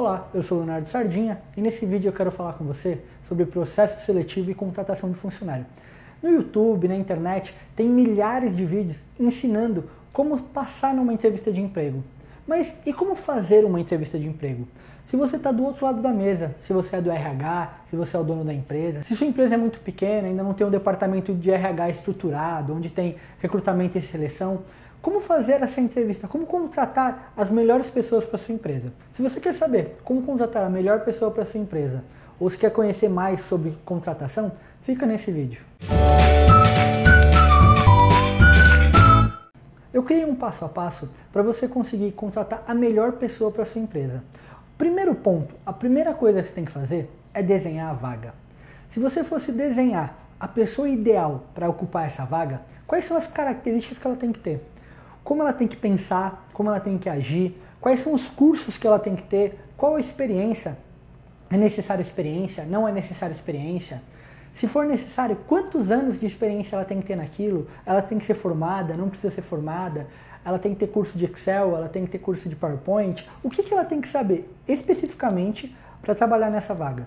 Olá, eu sou o Leonardo Sardinha e nesse vídeo eu quero falar com você sobre processo seletivo e contratação de funcionário. No YouTube, na internet, tem milhares de vídeos ensinando como passar numa entrevista de emprego. Mas e como fazer uma entrevista de emprego? Se você está do outro lado da mesa, se você é do RH, se você é o dono da empresa, se sua empresa é muito pequena, ainda não tem um departamento de RH estruturado, onde tem recrutamento e seleção, como fazer essa entrevista? Como contratar as melhores pessoas para sua empresa? Se você quer saber como contratar a melhor pessoa para sua empresa, ou se quer conhecer mais sobre contratação, fica nesse vídeo. Eu criei um passo a passo para você conseguir contratar a melhor pessoa para sua empresa. Primeiro ponto, a primeira coisa que você tem que fazer é desenhar a vaga. Se você fosse desenhar a pessoa ideal para ocupar essa vaga, quais são as características que ela tem que ter? Como ela tem que pensar, como ela tem que agir, quais são os cursos que ela tem que ter, qual a experiência, é necessária experiência, não é necessária experiência, se for necessário, quantos anos de experiência ela tem que ter naquilo, ela tem que ser formada, não precisa ser formada, ela tem que ter curso de Excel, ela tem que ter curso de PowerPoint, o que ela tem que saber especificamente para trabalhar nessa vaga?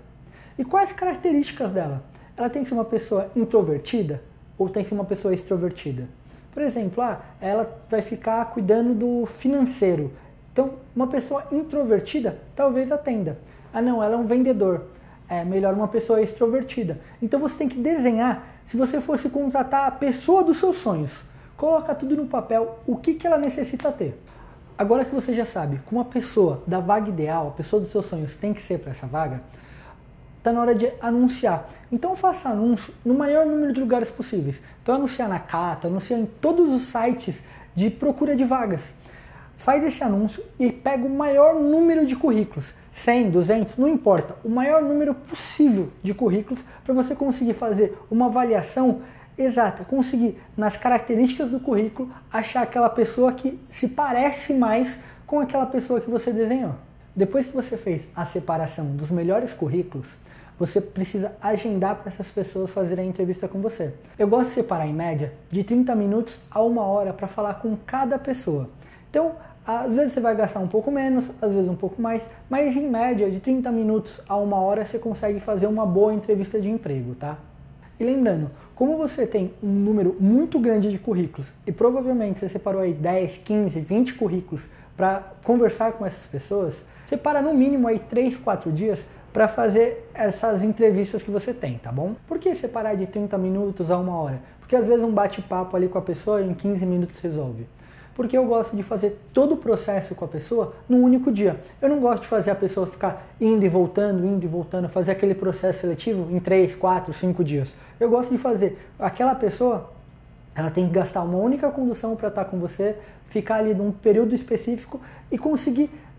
E quais as características dela? Ela tem que ser uma pessoa introvertida ou tem que ser uma pessoa extrovertida? Por exemplo, ela vai ficar cuidando do financeiro. Então, uma pessoa introvertida talvez atenda. Não, ela é um vendedor. É melhor uma pessoa extrovertida. Então você tem que desenhar, se você fosse contratar a pessoa dos seus sonhos, coloca tudo no papel, o que ela necessita ter. Agora que você já sabe como a pessoa da vaga ideal, a pessoa dos seus sonhos tem que ser para essa vaga, está na hora de anunciar. Então faça anúncio no maior número de lugares possíveis. Então anunciar na Cata, anunciar em todos os sites de procura de vagas. Faz esse anúncio e pega o maior número de currículos. 100, 200, não importa. O maior número possível de currículos para você conseguir fazer uma avaliação exata. Conseguir, nas características do currículo, achar aquela pessoa que se parece mais com aquela pessoa que você desenhou. Depois que você fez a separação dos melhores currículos, você precisa agendar para essas pessoas fazerem a entrevista com você. Eu gosto de separar em média de 30 minutos a 1 hora para falar com cada pessoa. Então, às vezes você vai gastar um pouco menos, às vezes um pouco mais, mas em média de 30 minutos a 1 hora você consegue fazer uma boa entrevista de emprego, tá? E lembrando, como você tem um número muito grande de currículos e provavelmente você separou aí 10, 15, 20 currículos para conversar com essas pessoas, separa no mínimo aí 3, 4 dias para fazer essas entrevistas que você tem, tá bom? Por que separar de 30 minutos a 1 hora? Porque às vezes um bate-papo ali com a pessoa em 15 minutos resolve. Porque eu gosto de fazer todo o processo com a pessoa num único dia. Eu não gosto de fazer a pessoa ficar indo e voltando, fazer aquele processo seletivo em 3, 4, 5 dias. Eu gosto de fazer aquela pessoa, ela tem que gastar uma única condução para estar com você, ficar ali num período específico e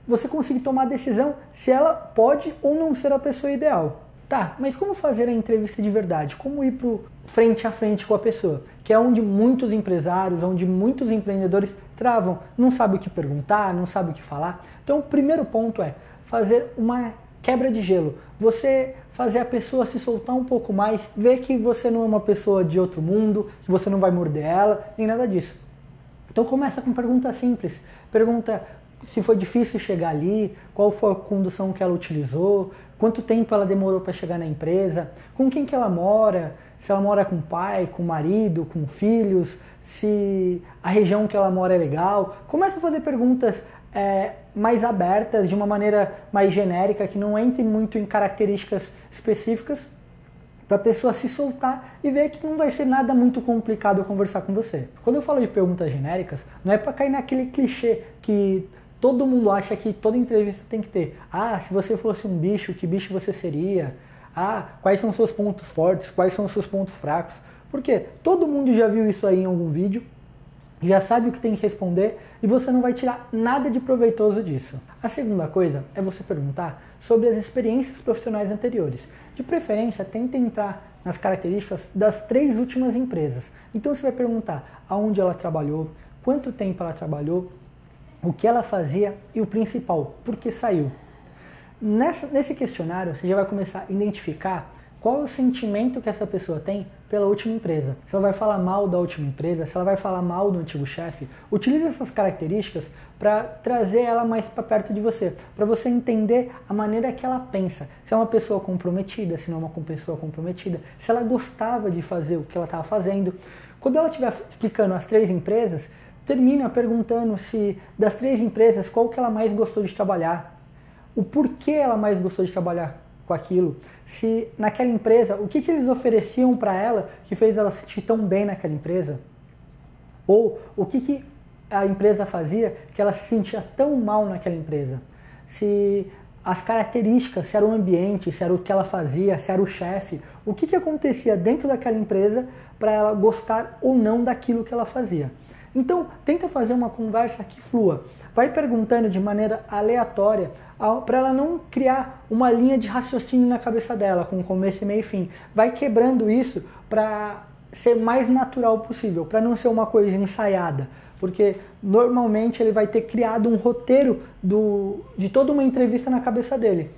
você conseguir tomar a decisão se ela pode ou não ser a pessoa ideal. Tá, mas como fazer a entrevista de verdade? Como ir pro frente a frente com a pessoa? Que é onde muitos empresários, onde muitos empreendedores travam, não sabe o que perguntar, não sabe o que falar. Então o primeiro ponto é fazer uma quebra de gelo. Você fazer a pessoa se soltar um pouco mais, ver que você não é uma pessoa de outro mundo, que você não vai morder ela, nem nada disso. Então começa com perguntas simples. Pergunta se foi difícil chegar ali, qual foi a condução que ela utilizou, quanto tempo ela demorou para chegar na empresa, com quem que ela mora, se ela mora com o pai, com o marido, com filhos, se a região que ela mora é legal. Começa a fazer perguntas mais abertas, de uma maneira mais genérica, que não entre muito em características específicas, para a pessoa se soltar e ver que não vai ser nada muito complicado conversar com você. Quando eu falo de perguntas genéricas, não é para cair naquele clichê que todo mundo acha que toda entrevista tem que ter. Se você fosse um bicho, que bicho você seria? Quais são os seus pontos fortes? Quais são os seus pontos fracos? Porque todo mundo já viu isso aí em algum vídeo, já sabe o que tem que responder e você não vai tirar nada de proveitoso disso. A segunda coisa é você perguntar sobre as experiências profissionais anteriores. De preferência, tenta entrar nas características das 3 últimas empresas. Então você vai perguntar aonde ela trabalhou, quanto tempo ela trabalhou, o que ela fazia e o principal, por que saiu. Nesse questionário você já vai começar a identificar qual é o sentimento que essa pessoa tem pela última empresa. Se ela vai falar mal da última empresa, se ela vai falar mal do antigo chefe, utilize essas características para trazer ela mais para perto de você, para você entender a maneira que ela pensa. Se é uma pessoa comprometida, se não é uma pessoa comprometida, se ela gostava de fazer o que ela estava fazendo. Quando ela estiver explicando as 3 empresas, termina perguntando se das 3 empresas, qual que ela mais gostou de trabalhar, o porquê ela mais gostou de trabalhar com aquilo, se naquela empresa, o que eles ofereciam para ela que fez ela se sentir tão bem naquela empresa, ou o que a empresa fazia que ela se sentia tão mal naquela empresa, se as características, se era o ambiente, se era o que ela fazia, se era o chefe, o que acontecia dentro daquela empresa para ela gostar ou não daquilo que ela fazia. Então, tenta fazer uma conversa que flua. Vai perguntando de maneira aleatória para ela não criar uma linha de raciocínio na cabeça dela, com começo, meio e fim. Vai quebrando isso para ser mais natural possível, para não ser uma coisa ensaiada. Porque normalmente ele vai ter criado um roteiro de toda uma entrevista na cabeça dele.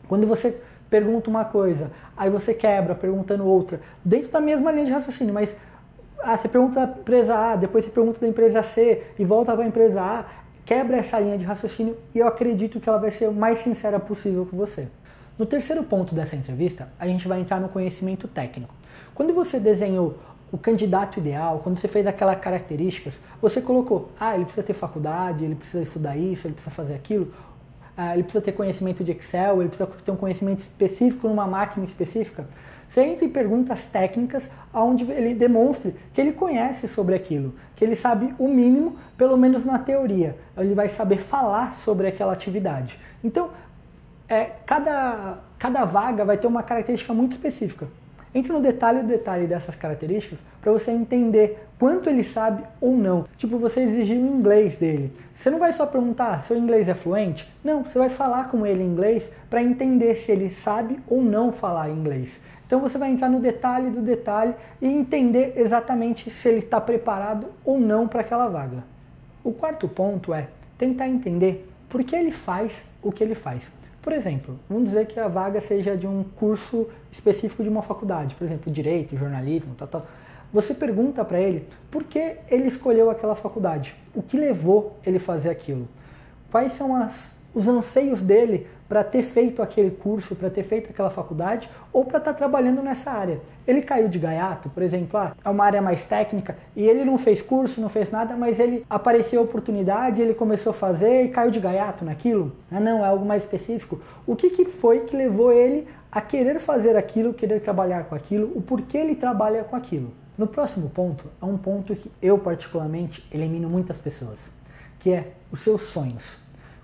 Quando você pergunta uma coisa, aí você quebra perguntando outra, dentro da mesma linha de raciocínio, mas você pergunta da empresa A, depois você pergunta da empresa C e volta para a empresa A, quebra essa linha de raciocínio e eu acredito que ela vai ser o mais sincera possível com você. No terceiro ponto dessa entrevista, a gente vai entrar no conhecimento técnico. Quando você desenhou o candidato ideal, quando você fez aquelas características, você colocou, ele precisa ter faculdade, ele precisa estudar isso, ele precisa fazer aquilo, ele precisa ter conhecimento de Excel, ele precisa ter um conhecimento específico numa máquina específica. Você entra em perguntas técnicas onde ele demonstre que ele conhece sobre aquilo, que ele sabe o mínimo, pelo menos na teoria. Ele vai saber falar sobre aquela atividade. Então, cada vaga vai ter uma característica muito específica. Entre no detalhe dessas características para você entender quanto ele sabe ou não. Tipo, você exigir o inglês dele. Você não vai só perguntar se o inglês é fluente. Não, você vai falar com ele em inglês para entender se ele sabe ou não falar inglês. Então você vai entrar no detalhe do detalhe e entender exatamente se ele está preparado ou não para aquela vaga. O quarto ponto é tentar entender por que ele faz o que ele faz. Por exemplo, vamos dizer que a vaga seja de um curso específico de uma faculdade, por exemplo, direito, jornalismo, tal. Você pergunta para ele por que ele escolheu aquela faculdade, o que levou ele a fazer aquilo, quais são os anseios dele para ter feito aquele curso, para ter feito aquela faculdade ou para estar trabalhando nessa área. Ele caiu de gaiato, por exemplo, é uma área mais técnica e ele não fez curso, não fez nada, mas ele apareceu a oportunidade, ele começou a fazer e caiu de gaiato naquilo. Não, é algo mais específico. O que foi que levou ele a querer fazer aquilo, querer trabalhar com aquilo, o porquê ele trabalha com aquilo. No próximo ponto, é um ponto que eu particularmente elimino muitas pessoas, que é os seus sonhos.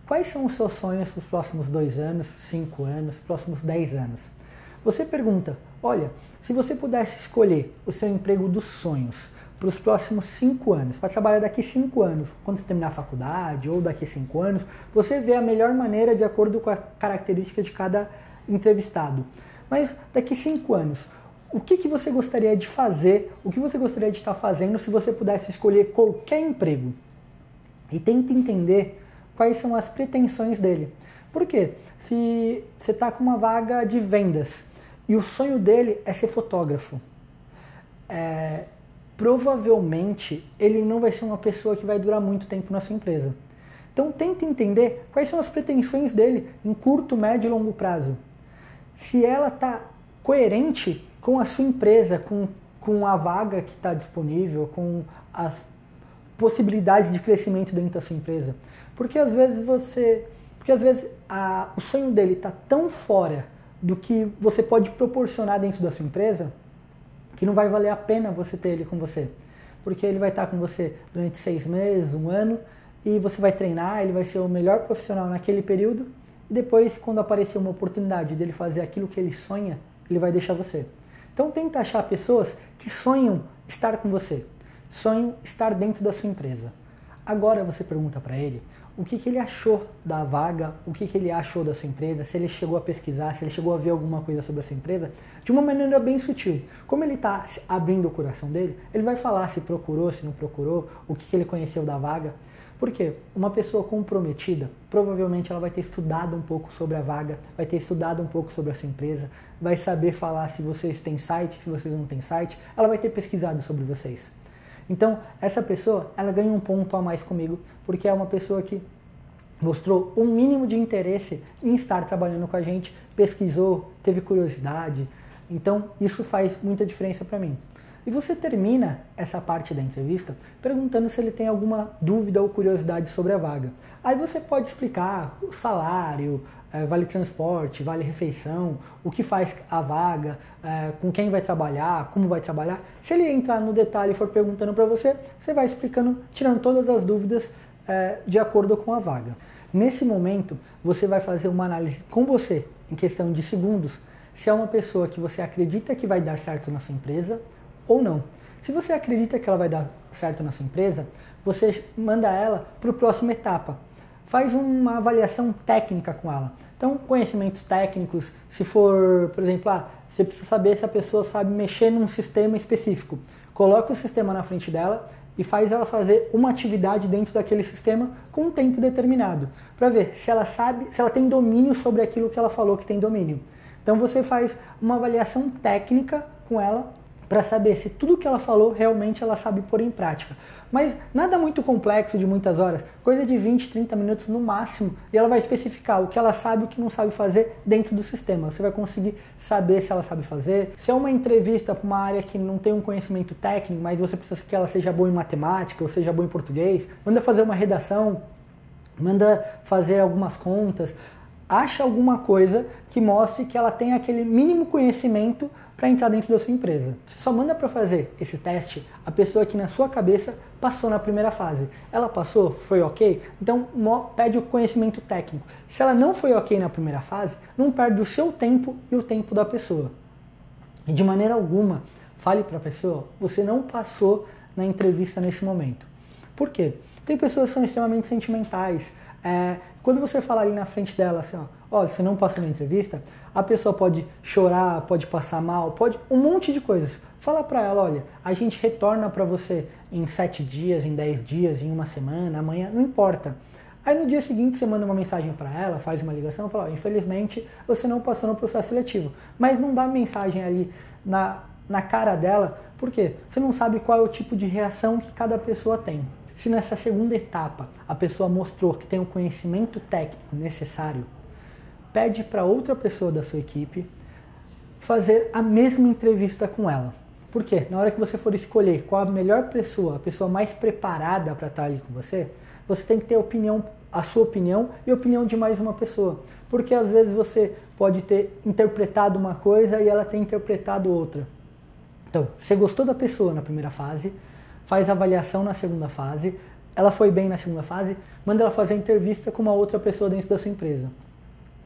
Quais são os seus sonhos para os próximos 2 anos, 5 anos, próximos 10 anos? Você pergunta, olha, se você pudesse escolher o seu emprego dos sonhos para os próximos 5 anos, para trabalhar daqui 5 anos, quando você terminar a faculdade ou daqui 5 anos, você vê a melhor maneira de acordo com a característica de cada entrevistado. Mas daqui 5 anos, o que você gostaria de fazer, o que você gostaria de estar fazendo se você pudesse escolher qualquer emprego? E tenta entender quais são as pretensões dele. Por quê? Se você está com uma vaga de vendas e o sonho dele é ser fotógrafo, provavelmente ele não vai ser uma pessoa que vai durar muito tempo na sua empresa. Então tenta entender quais são as pretensões dele em curto, médio e longo prazo. Se ela está coerente com a sua empresa, com a vaga que está disponível, com as possibilidades de crescimento dentro da sua empresa. Porque às vezes o sonho dele está tão fora do que você pode proporcionar dentro da sua empresa que não vai valer a pena você ter ele com você. Porque ele vai estar com você durante 6 meses, 1 ano, e você vai treinar, ele vai ser o melhor profissional naquele período, e depois, quando aparecer uma oportunidade dele fazer aquilo que ele sonha, ele vai deixar você. Então tenta achar pessoas que sonham estar com você, sonham estar dentro da sua empresa. Agora você pergunta para ele o que ele achou da vaga, o que ele achou da sua empresa, se ele chegou a pesquisar, se ele chegou a ver alguma coisa sobre a sua empresa, de uma maneira bem sutil. Como ele está abrindo o coração dele, ele vai falar se procurou, se não procurou, o que ele conheceu da vaga. Por quê? Uma pessoa comprometida, provavelmente ela vai ter estudado um pouco sobre a vaga, vai ter estudado um pouco sobre a sua empresa, vai saber falar se vocês têm site, se vocês não têm site, ela vai ter pesquisado sobre vocês. Então, essa pessoa, ela ganha um ponto a mais comigo, porque é uma pessoa que mostrou um mínimo de interesse em estar trabalhando com a gente, pesquisou, teve curiosidade. Então, isso faz muita diferença para mim. E você termina essa parte da entrevista perguntando se ele tem alguma dúvida ou curiosidade sobre a vaga. Aí você pode explicar o salário, vale transporte, vale refeição, o que faz a vaga, com quem vai trabalhar, como vai trabalhar. Se ele entrar no detalhe e for perguntando para você, você vai explicando, tirando todas as dúvidas de acordo com a vaga. Nesse momento, você vai fazer uma análise com você, em questão de segundos, se é uma pessoa que você acredita que vai dar certo na sua empresa ou não. Se você acredita que ela vai dar certo na sua empresa, você manda ela para a próxima etapa. Faz uma avaliação técnica com ela. Então, conhecimentos técnicos, se for, por exemplo, você precisa saber se a pessoa sabe mexer num sistema específico. Coloca o sistema na frente dela e faz ela fazer uma atividade dentro daquele sistema com um tempo determinado, para ver se ela sabe, se ela tem domínio sobre aquilo que ela falou que tem domínio. Então você faz uma avaliação técnica com ela para saber se tudo que ela falou realmente ela sabe pôr em prática. Mas nada muito complexo de muitas horas, coisa de 20, 30 minutos no máximo, e ela vai especificar o que ela sabe e o que não sabe fazer dentro do sistema. Você vai conseguir saber se ela sabe fazer. Se é uma entrevista para uma área que não tem um conhecimento técnico, mas você precisa que ela seja boa em matemática ou seja boa em português, manda fazer uma redação, manda fazer algumas contas, acha alguma coisa que mostre que ela tem aquele mínimo conhecimento para entrar dentro da sua empresa. Você só manda para fazer esse teste a pessoa que na sua cabeça passou na primeira fase. Ela passou? Foi ok? Então pede o conhecimento técnico. Se ela não foi ok na primeira fase, não perde o seu tempo e o tempo da pessoa. E de maneira alguma, fale para a pessoa, você não passou na entrevista nesse momento. Por quê? Tem pessoas que são extremamente sentimentais. Quando você falar ali na frente dela assim, ó, você não passou na entrevista, a pessoa pode chorar, pode passar mal, pode um monte de coisas. Fala pra ela, olha, a gente retorna pra você em 7 dias, em 10 dias, em uma semana, amanhã, não importa. Aí no dia seguinte você manda uma mensagem pra ela, faz uma ligação, fala, ó, infelizmente você não passou no processo seletivo. Mas não dá mensagem ali na cara dela, por quê? Você não sabe qual é o tipo de reação que cada pessoa tem. Se nessa segunda etapa a pessoa mostrou que tem o conhecimento técnico necessário, pede para outra pessoa da sua equipe fazer a mesma entrevista com ela. Por quê? Na hora que você for escolher qual a melhor pessoa, a pessoa mais preparada para estar ali com você, você tem que ter a sua opinião e a opinião de mais uma pessoa. Porque às vezes você pode ter interpretado uma coisa e ela ter interpretado outra. Então, você gostou da pessoa na primeira fase, faz a avaliação na segunda fase, ela foi bem na segunda fase, manda ela fazer a entrevista com uma outra pessoa dentro da sua empresa.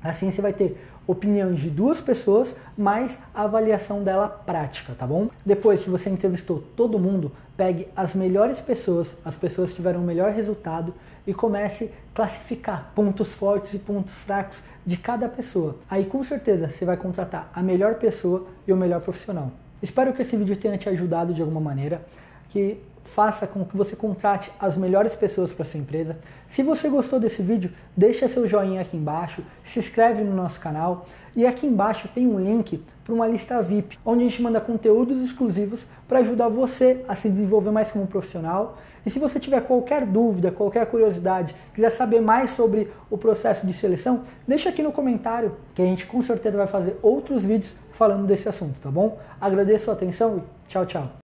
Assim você vai ter opiniões de 2 pessoas, mais a avaliação dela prática, tá bom? Depois que você entrevistou todo mundo, pegue as melhores pessoas, as pessoas que tiveram o melhor resultado e comece a classificar pontos fortes e pontos fracos de cada pessoa. Aí com certeza você vai contratar a melhor pessoa e o melhor profissional. Espero que esse vídeo tenha te ajudado de alguma maneira, que faça com que você contrate as melhores pessoas para sua empresa. Se você gostou desse vídeo, deixa seu joinha aqui embaixo, se inscreve no nosso canal e aqui embaixo tem um link para uma lista VIP, onde a gente manda conteúdos exclusivos para ajudar você a se desenvolver mais como profissional. E se você tiver qualquer dúvida, qualquer curiosidade, quiser saber mais sobre o processo de seleção, deixa aqui no comentário que a gente com certeza vai fazer outros vídeos falando desse assunto, tá bom? Agradeço a atenção e tchau, tchau.